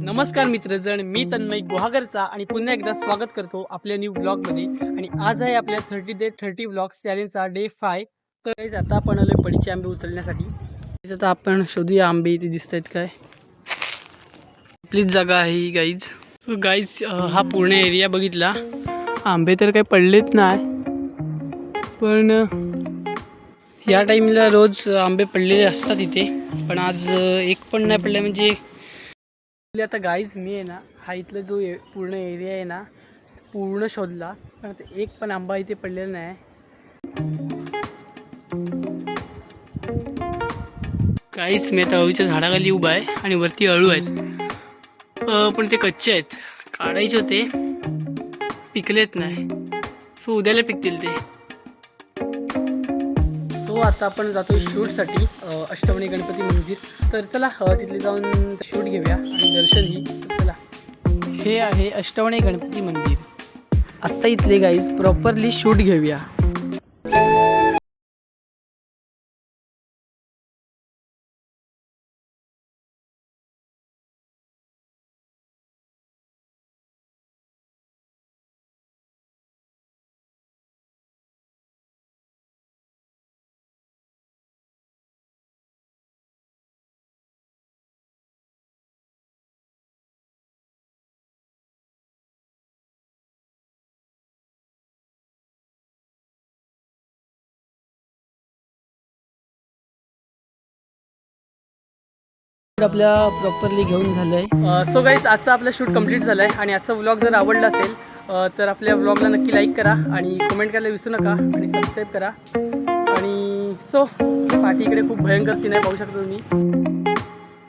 नमस्कार मित्रजण, मी तन्मय गुहागरचा आणि पुन्हा एकदा स्वागत करतो आपल्या न्यू ब्लॉगमध्ये. आणि आज आहे आपल्या 30 डे 30 ब्लॉग्स चॅलेंजचा डे 5. तर गाईज आता आपण आलोय पडीचे आंबे उचलण्यासाठी. आता आपण शोधूया आंबे इथे दिसत आहेत काय. आपलीच जागा आहे ही गाईज. सो गाईज हा पूर्ण एरिया बघितला, आंबे तर काही पडलेत नाही, पण या टाईमला रोज आंबे पडलेले असतात इथे, पण आज एक पण नाही पडले. म्हणजे आता गाईज मी आहे ना, हा इथला जो पूर्ण एरिया आहे ना पूर्ण शोधला, पण एक पण आंबा इथे पडलेला नाही. गाईज मी आता अळूच्या झाडाखाली उभा आहे आणि वरती अळू आहेत, पण ते कच्चे आहेत, काढायचे होते, पिकलेत नाही. सो उद्याला पिकतील ते. तो आता आपण जातो शूटसाठी अष्टवणी गणपती मंदिर. तर चला तिथले जाऊन शूट घेऊया आणि दर्शनही. चला, हे आहे अष्टवणी गणपती मंदिर. आत्ता इथले गाईज प्रॉपरली शूट घेऊया. आपल्या प्रॉपरली घेऊन झालंय. सो गाईज आजचा आपला शूट कंप्लीट झालाय आणि आजचा व्लॉग जर आवडला असेल तर आपल्या व्लॉगला नक्की लाईक करा आणि कमेंट करायला विसरू नका आणि सबस्क्राईब करा. आणि सो पाठीकडे खूप भयंकर सीन आहे, पाहू शकता तुम्ही.